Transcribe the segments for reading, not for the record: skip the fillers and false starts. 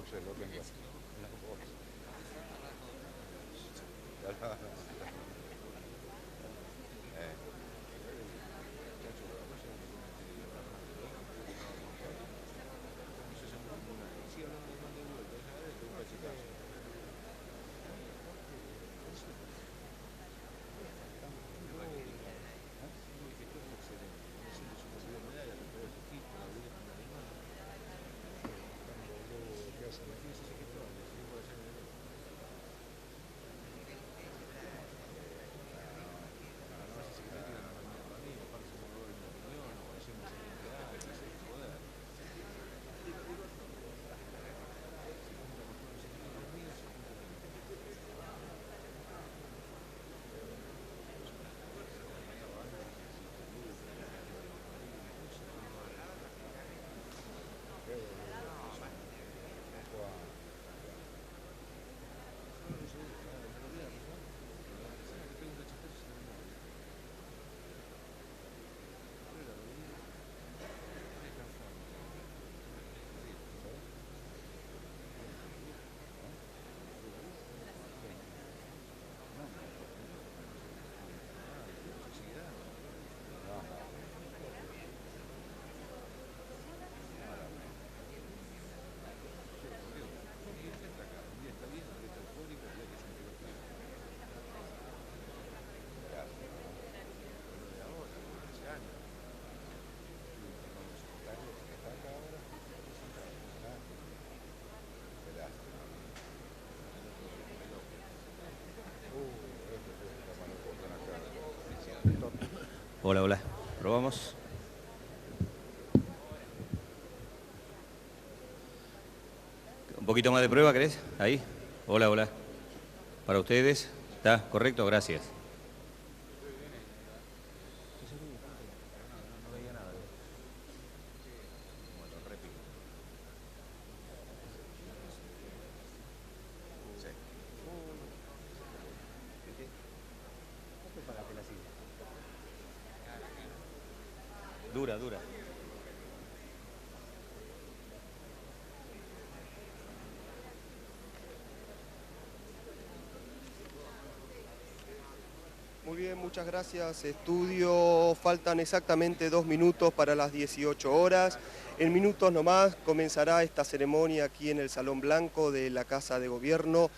boxes lo tengo. En los boxes. Eh, Hola, hola. Probamos. Un poquito más de prueba, ¿querés? Ahí. Hola, hola. Para ustedes. ¿Está correcto? Gracias. Dura, dura. Muy bien, muchas gracias. Estudio, faltan exactamente 2 minutos para las 18 horas. En minutos nomás comenzará esta ceremonia aquí en el Salón Blanco de la Casa de Gobierno,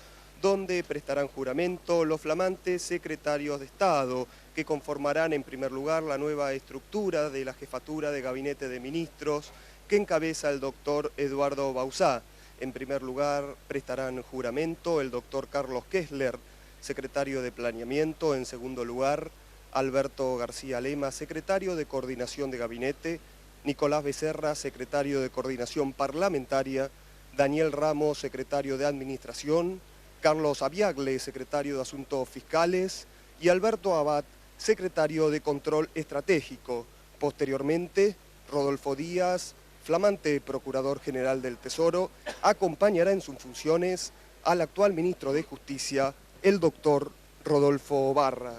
donde prestarán juramento los flamantes secretarios de Estado, que conformarán en primer lugar la nueva estructura de la Jefatura de Gabinete de Ministros, que encabeza el doctor Eduardo Bauzá. En primer lugar prestarán juramento el doctor Carlos Kessler, secretario de Planeamiento. En segundo lugar, Alberto García Lema, secretario de Coordinación de Gabinete, Nicolás Becerra, secretario de Coordinación Parlamentaria, Daniel Ramos, secretario de Administración, Carlos Aviagle, secretario de Asuntos Fiscales, y Alberto Abad, secretario de Control Estratégico. Posteriormente, Rodolfo Díaz, flamante Procurador General del Tesoro, acompañará en sus funciones al actual ministro de Justicia, el doctor Rodolfo Barra.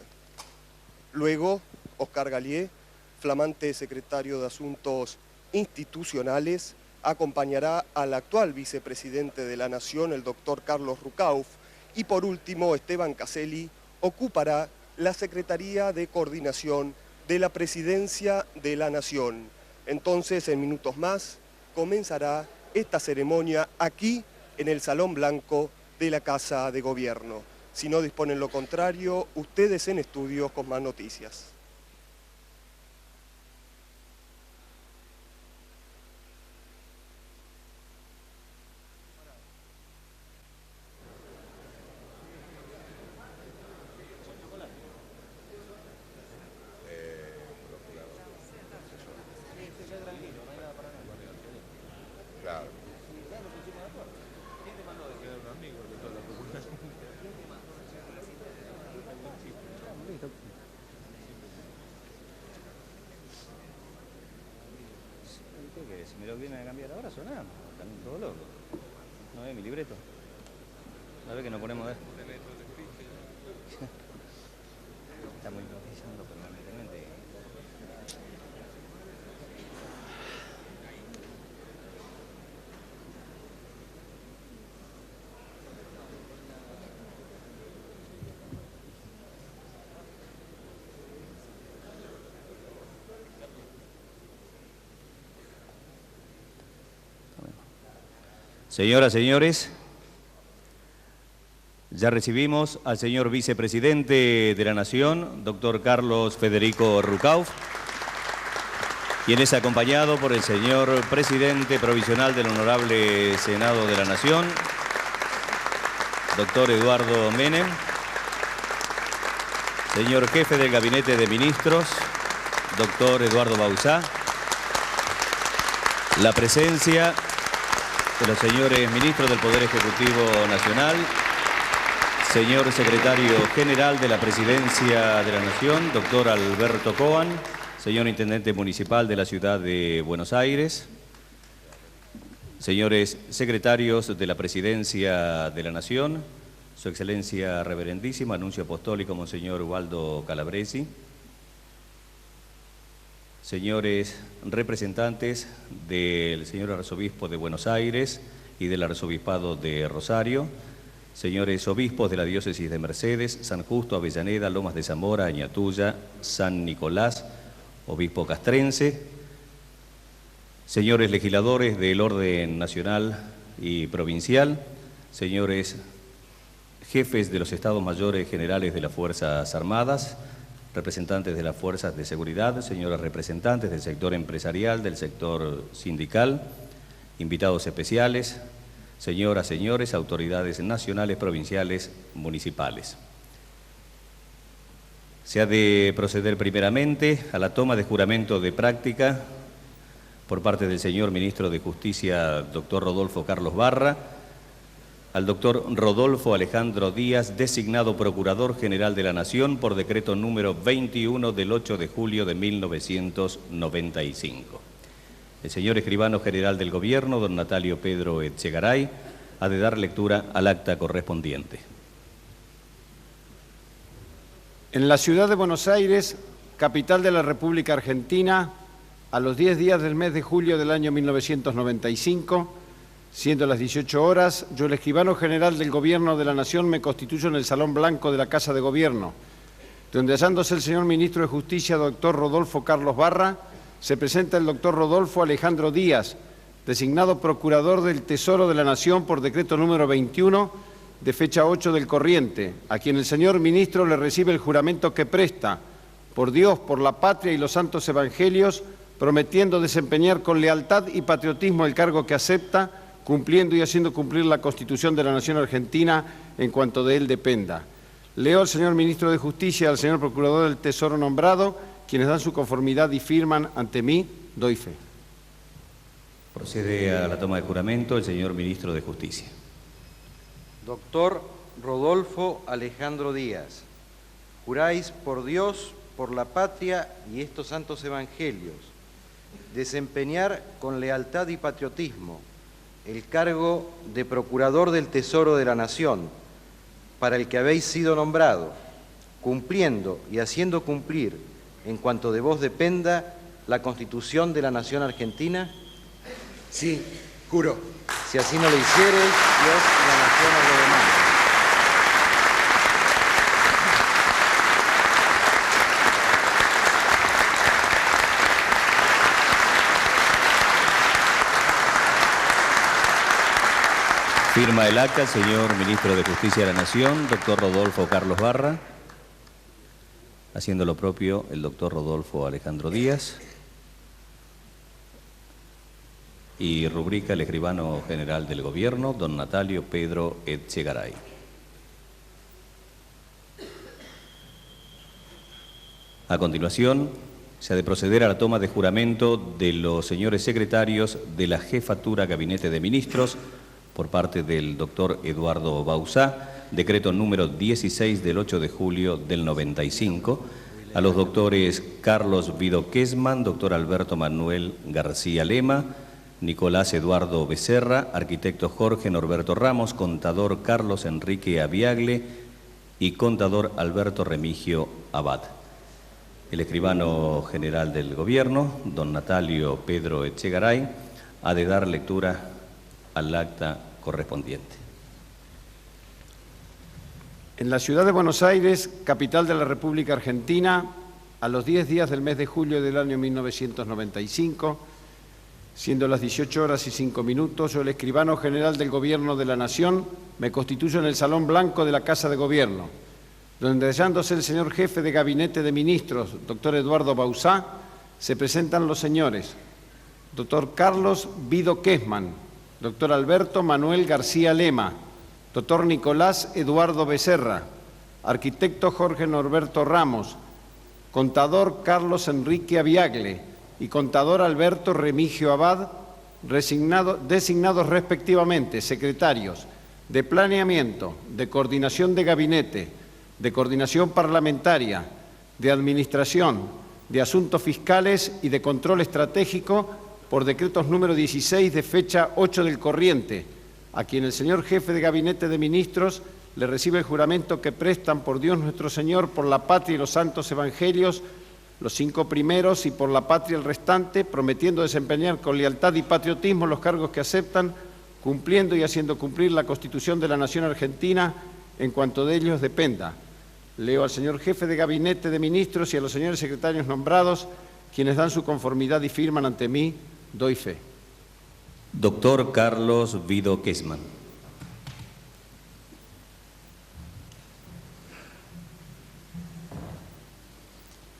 Luego, Oscar Gallier, flamante secretario de Asuntos Institucionales, acompañará al actual vicepresidente de la Nación, el doctor Carlos Rucauf. Y por último, Esteban Caselli ocupará la Secretaría de Coordinación de la Presidencia de la Nación. Entonces, en minutos más, comenzará esta ceremonia aquí en el Salón Blanco de la Casa de Gobierno. Si no disponen lo contrario, ustedes en estudios con más noticias. claro. Que si me lo vienen a cambiar ahora sonamos. Están todos locos. ¿No ve mi libreto? ¿Sabe que nos ponemos de...? Estamos improvisando permanentemente. Señoras, señores, ya recibimos al señor vicepresidente de la Nación, doctor Carlos Federico Rucauf, quien es acompañado por el señor presidente provisional del Honorable Senado de la Nación, doctor Eduardo Menem, señor jefe del Gabinete de Ministros, doctor Eduardo Bauzá, la presencia de los señores ministros del Poder Ejecutivo Nacional, señor secretario general de la Presidencia de la Nación, doctor Alberto Coan, señor intendente municipal de la ciudad de Buenos Aires, señores secretarios de la Presidencia de la Nación, Su Excelencia Reverendísima, Anuncio Apostólico, Monseñor Ubaldo Calabresi, señores representantes del señor arzobispo de Buenos Aires y del arzobispado de Rosario, señores obispos de la diócesis de Mercedes, San Justo, Avellaneda, Lomas de Zamora, Añatuya, San Nicolás, obispo castrense, señores legisladores del orden nacional y provincial, señores jefes de los Estados Mayores Generales de las Fuerzas Armadas, representantes de las Fuerzas de Seguridad, señoras representantes del sector empresarial, del sector sindical, invitados especiales, señoras, señores, autoridades nacionales, provinciales, municipales. Se ha de proceder primeramente a la toma de juramento de práctica por parte del señor Ministro de Justicia, doctor Rodolfo Carlos Barra, al doctor Rodolfo Alejandro Díaz, designado Procurador General de la Nación por decreto número 21 del 8 de julio de 1995. El señor Escribano General del Gobierno, don Natalio Pedro Etchegaray, ha de dar lectura al acta correspondiente. En la ciudad de Buenos Aires, capital de la República Argentina, a los 10 días del mes de julio del año 1995, siendo las 18 horas, yo, el escribano general del Gobierno de la Nación, me constituyo en el Salón Blanco de la Casa de Gobierno, donde hallándose el señor Ministro de Justicia, doctor Rodolfo Carlos Barra, se presenta el doctor Rodolfo Alejandro Díaz, designado Procurador del Tesoro de la Nación por decreto número 21, de fecha 8 del corriente, a quien el señor Ministro le recibe el juramento que presta, por Dios, por la patria y los santos evangelios, prometiendo desempeñar con lealtad y patriotismo el cargo que acepta, cumpliendo y haciendo cumplir la Constitución de la Nación Argentina en cuanto de él dependa. Leo al señor Ministro de Justicia y al señor Procurador del Tesoro nombrado, quienes dan su conformidad y firman ante mí, doy fe. Procede a la toma de juramento el señor Ministro de Justicia. Doctor Rodolfo Alejandro Díaz, juráis por Dios, por la patria y estos santos evangelios, desempeñar con lealtad y patriotismo el cargo de Procurador del Tesoro de la Nación, para el que habéis sido nombrado, cumpliendo y haciendo cumplir, en cuanto de vos dependa, la Constitución de la Nación Argentina? Sí, juro. Si así no lo hiciereis, Dios y la Nación os lo demandan. Firma el acta el señor Ministro de Justicia de la Nación, doctor Rodolfo Carlos Barra, haciendo lo propio el doctor Rodolfo Alejandro Díaz, y rubrica el escribano general del Gobierno, don Natalio Pedro Etchegaray. A continuación, se ha de proceder a la toma de juramento de los señores secretarios de la Jefatura Gabinete de Ministros, por parte del doctor Eduardo Bauzá, decreto número 16 del 8 de julio del 95, a los doctores Carlos Vido Quesman, doctor Alberto Manuel García Lema, Nicolás Eduardo Becerra, arquitecto Jorge Norberto Ramos, contador Carlos Enrique Aviagle y contador Alberto Remigio Abad. El escribano general del Gobierno, don Natalio Pedro Etchegaray, ha de dar lectura al acta correspondiente. En la ciudad de Buenos Aires, capital de la República Argentina, a los 10 días del mes de julio del año 1995, Siendo las 18 horas y 5 minutos, yo, el escribano general del Gobierno de la Nación, me constituyo en el Salón Blanco de la Casa de Gobierno, donde hallándose el señor jefe de Gabinete de Ministros, doctor Eduardo Bauzá, se presentan los señores doctor Carlos Vido Quezman, doctor Alberto Manuel García Lema, doctor Nicolás Eduardo Becerra, arquitecto Jorge Norberto Ramos, contador Carlos Enrique Aviagle y contador Alberto Remigio Abad, designados respectivamente secretarios de Planeamiento, de Coordinación de Gabinete, de Coordinación Parlamentaria, de Administración, de Asuntos Fiscales y de Control Estratégico por decretos número 16 de fecha 8 del corriente, a quien el señor jefe de Gabinete de Ministros le recibe el juramento que prestan por Dios nuestro Señor, por la patria y los santos evangelios, los 5 primeros, y por la patria el restante, prometiendo desempeñar con lealtad y patriotismo los cargos que aceptan, cumpliendo y haciendo cumplir la Constitución de la Nación Argentina en cuanto de ellos dependa. Leo al señor jefe de Gabinete de Ministros y a los señores secretarios nombrados, quienes dan su conformidad y firman ante mí, doy fe. Doctor Carlos Vido Quezman.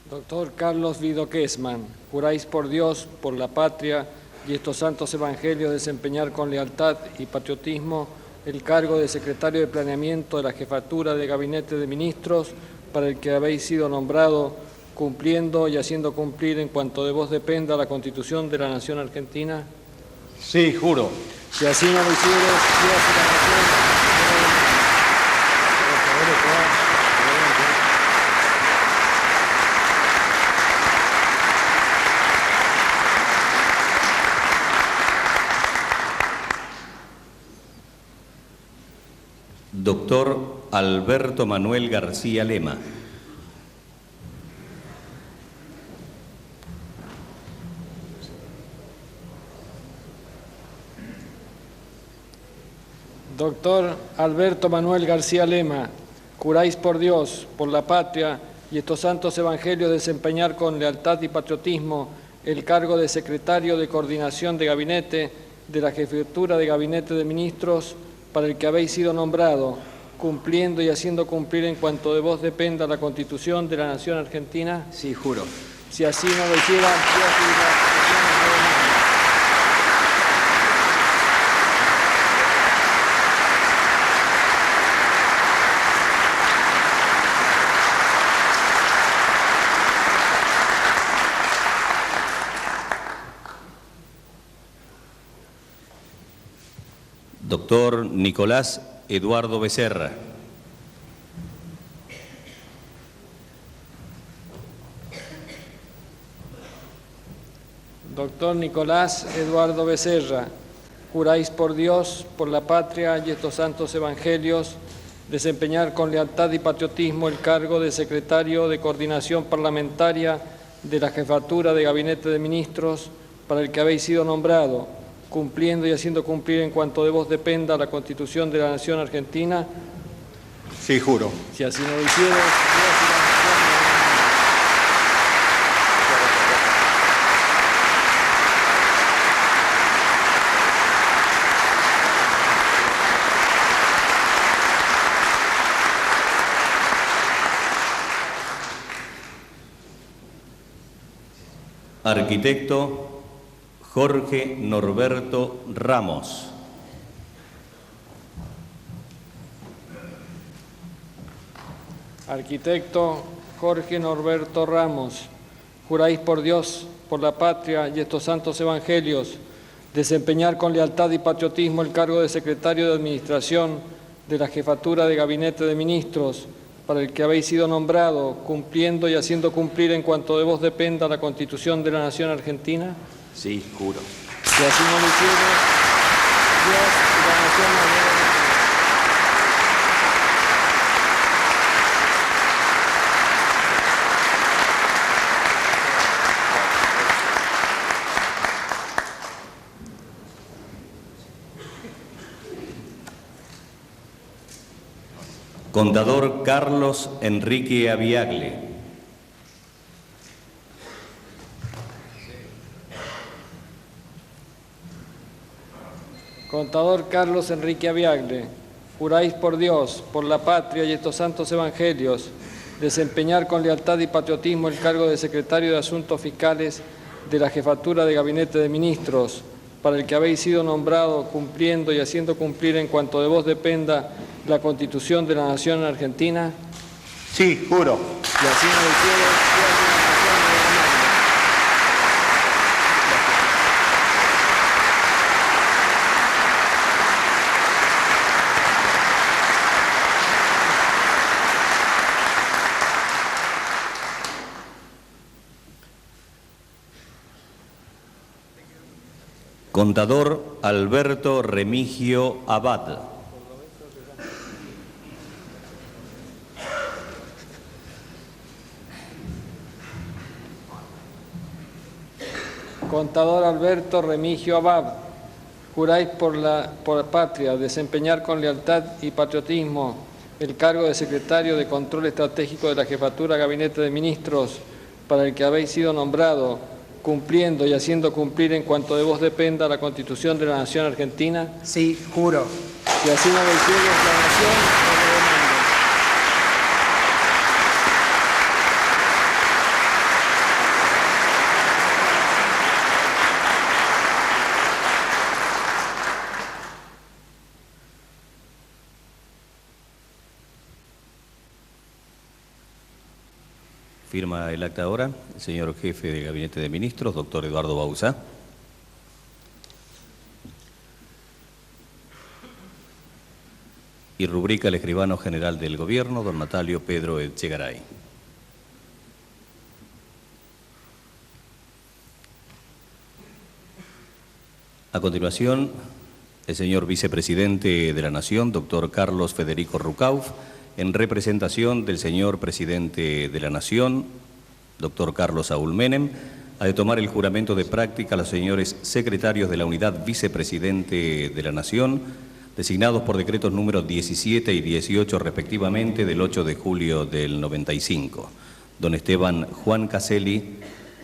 Doctor Carlos Vido Quezman, juráis por Dios, por la patria y estos santos evangelios desempeñar con lealtad y patriotismo el cargo de secretario de Planeamiento de la Jefatura de Gabinete de Ministros, para el que habéis sido nombrado, cumpliendo y haciendo cumplir en cuanto de vos dependa la Constitución de la Nación Argentina? Sí, juro. Si así no lo hicieres, Dios y la nación. Doctor Alberto Manuel García Lema. Doctor Alberto Manuel García Lema, juráis por Dios, por la patria y estos santos evangelios desempeñar con lealtad y patriotismo el cargo de secretario de Coordinación de Gabinete de la Jefatura de Gabinete de Ministros, para el que habéis sido nombrado, cumpliendo y haciendo cumplir en cuanto de vos dependa la Constitución de la Nación Argentina? Sí, juro. Si así no lo hicieran, Dios y la nación nos gobernarán. Doctor Nicolás Eduardo Becerra. Doctor Nicolás Eduardo Becerra, juráis por Dios, por la patria y estos santos evangelios, desempeñar con lealtad y patriotismo el cargo de secretario de Coordinación Parlamentaria de la Jefatura de Gabinete de Ministros, para el que habéis sido nombrado, cumpliendo y haciendo cumplir en cuanto de vos dependa la Constitución de la Nación Argentina? Sí, juro. Si así no lo hicieres, Dios y la nación nos gobernarán. Arquitecto Jorge Norberto Ramos. Arquitecto Jorge Norberto Ramos, juráis por Dios, por la patria y estos santos evangelios, desempeñar con lealtad y patriotismo el cargo de secretario de Administración de la Jefatura de Gabinete de Ministros, para el que habéis sido nombrado, cumpliendo y haciendo cumplir en cuanto de vos dependa la Constitución de la Nación Argentina? Sí, juro. Si así no lo hicieres, Dios y la nación nos gobernarán. Contador Carlos Enrique Aviagle. Contador Carlos Enrique Aviagle, juráis por Dios, por la patria y estos santos evangelios, desempeñar con lealtad y patriotismo el cargo de Secretario de Asuntos Fiscales de la Jefatura de Gabinete de Ministros, para el que habéis sido nombrado, cumpliendo y haciendo cumplir en cuanto de vos dependa la Constitución de la Nación Argentina. Sí, juro. Y así me lo quiero, Contador Alberto Remigio Abad. Contador Alberto Remigio Abad, juráis por la patria desempeñar con lealtad y patriotismo el cargo de Secretario de Control Estratégico de la Jefatura Gabinete de Ministros, para el que habéis sido nombrado, cumpliendo y haciendo cumplir en cuanto de vos dependa la Constitución de la Nación Argentina. Sí, juro. Y así me lo hiciere la Nación, os lo demando. Firma el acta ahora el señor jefe de Gabinete de Ministros, doctor Eduardo Bauzá. Y rubrica el escribano general del Gobierno, don Natalio Pedro Echegaray. A continuación, el señor vicepresidente de la Nación, doctor Carlos Federico Rucauf, en representación del señor presidente de la Nación, doctor Carlos Saúl Menem, ha de tomar el juramento de práctica a los señores secretarios de la Unidad Vicepresidente de la Nación, designados por decretos números 17 y 18 respectivamente del 8 de julio del 95, don Esteban Juan Caselli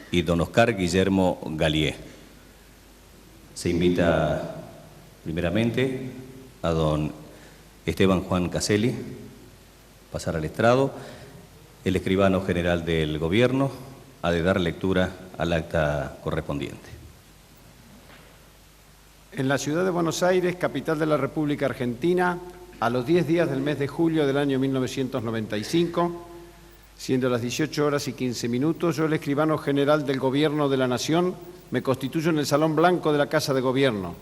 y don Oscar Guillermo Galié. Se invita primeramente a don Esteban Juan Caselli pasar al estrado. El escribano general del Gobierno ha de dar lectura al acta correspondiente. En la ciudad de Buenos Aires, capital de la República Argentina, a los 10 días del mes de julio del año 1995, siendo las 18 horas y 15 minutos, yo, el escribano general del Gobierno de la Nación, me constituyo en el Salón Blanco de la Casa de Gobierno,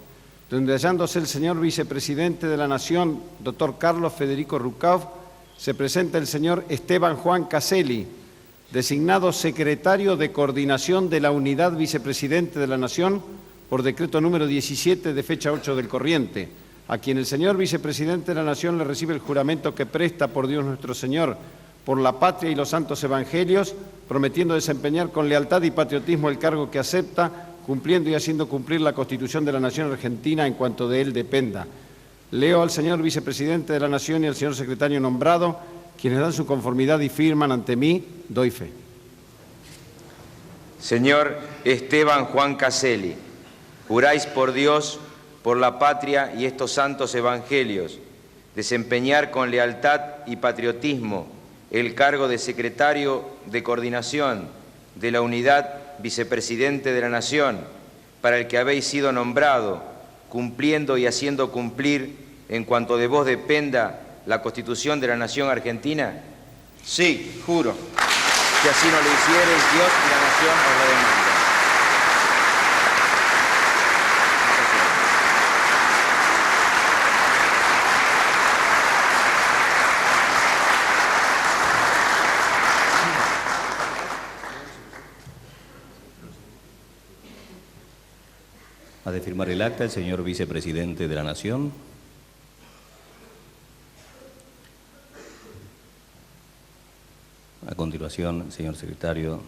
donde hallándose el señor vicepresidente de la Nación, doctor Carlos Federico Rucauf, se presenta el señor Esteban Juan Caselli, designado secretario de Coordinación de la Unidad Vicepresidente de la Nación por decreto número 17 de fecha 8 del corriente, a quien el señor vicepresidente de la Nación le recibe el juramento que presta por Dios nuestro Señor, por la patria y los santos evangelios, prometiendo desempeñar con lealtad y patriotismo el cargo que acepta, cumpliendo y haciendo cumplir la Constitución de la Nación Argentina en cuanto de él dependa. Leo al señor vicepresidente de la Nación y al señor secretario nombrado, quienes dan su conformidad y firman ante mí, doy fe. Señor Esteban Juan Caselli, juráis por Dios, por la patria y estos santos evangelios, desempeñar con lealtad y patriotismo el cargo de Secretario de Coordinación de la Unidad Vicepresidente de la Nación, para el que habéis sido nombrado, cumpliendo y haciendo cumplir en cuanto de vos dependa la Constitución de la Nación Argentina? Sí, juro. Si así no lo hiciereis, Dios y la Nación os lo demandan. Ha de firmar el acta el señor vicepresidente de la Nación. A continuación, el señor secretario,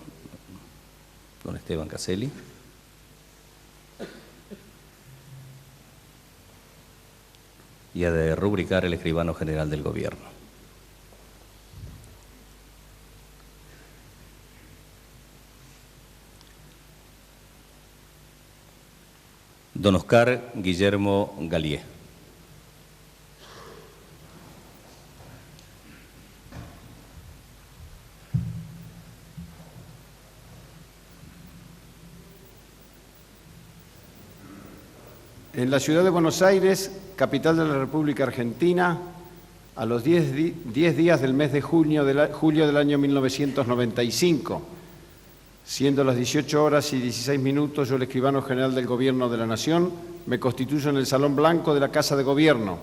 don Esteban Caselli. Y ha de rubricar el escribano general del Gobierno. don Oscar Guillermo Galié. En la ciudad de Buenos Aires, capital de la República Argentina, a los 10 días del mes de julio del año 1995, siendo las 18 horas y 16 minutos, yo, el escribano general del Gobierno de la Nación, me constituyo en el Salón Blanco de la Casa de Gobierno,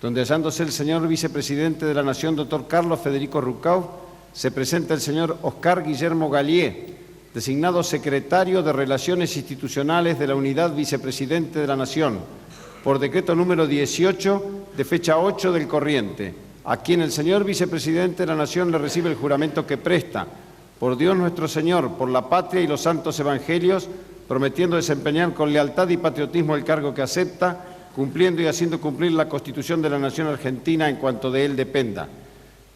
donde hallándose el señor vicepresidente de la Nación, doctor Carlos Federico Rucauf, se presenta el señor Oscar Guillermo Galié, designado secretario de Relaciones Institucionales de la Unidad Vicepresidente de la Nación, por decreto número 18 de fecha 8 del corriente, a quien el señor vicepresidente de la Nación le recibe el juramento que presta, por Dios nuestro Señor, por la patria y los santos evangelios, prometiendo desempeñar con lealtad y patriotismo el cargo que acepta, cumpliendo y haciendo cumplir la Constitución de la Nación Argentina en cuanto de él dependa.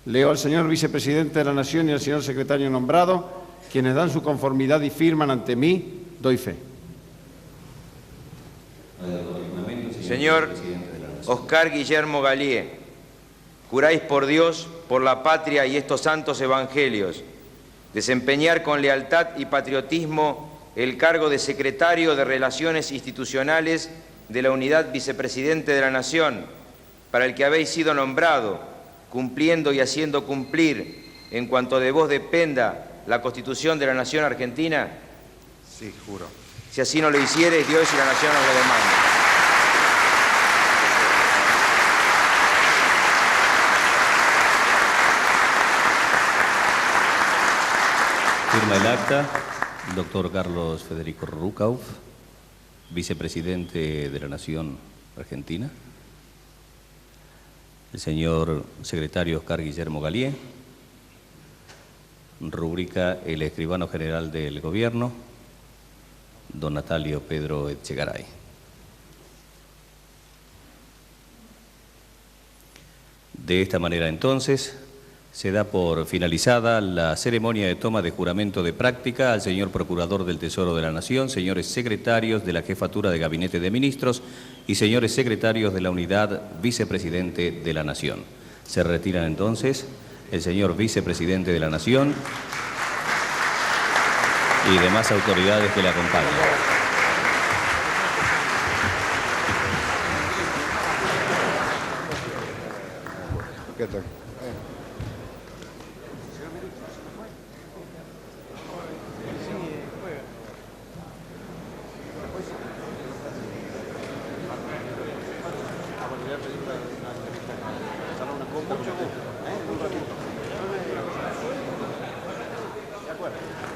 Leo al señor vicepresidente de la Nación y al señor secretario nombrado, quienes dan su conformidad y firman ante mí, doy fe. Señor Oscar Guillermo Galié, juráis por Dios, por la patria y estos santos evangelios, desempeñar con lealtad y patriotismo el cargo de secretario de Relaciones Institucionales de la Unidad Vicepresidente de la Nación, para el que habéis sido nombrado, cumpliendo y haciendo cumplir, en cuanto de vos dependa, la Constitución de la Nación Argentina? Sí, juro. Si así no lo hiciereis, Dios y la Nación os lo demandan. Firma el acta, el doctor Carlos Federico Rucauf, vicepresidente de la Nación Argentina. El señor secretario Oscar Guillermo Galié. Rubrica el escribano general del Gobierno, don Natalio Pedro Echegaray. De esta manera, entonces, se da por finalizada la ceremonia de toma de juramento de práctica al señor Procurador del Tesoro de la Nación, señores secretarios de la Jefatura de Gabinete de Ministros y señores secretarios de la Unidad Vicepresidente de la Nación. Se retiran entonces el señor Vicepresidente de la Nación y demás autoridades que le acompañan. ¿Qué tal? De acuerdo.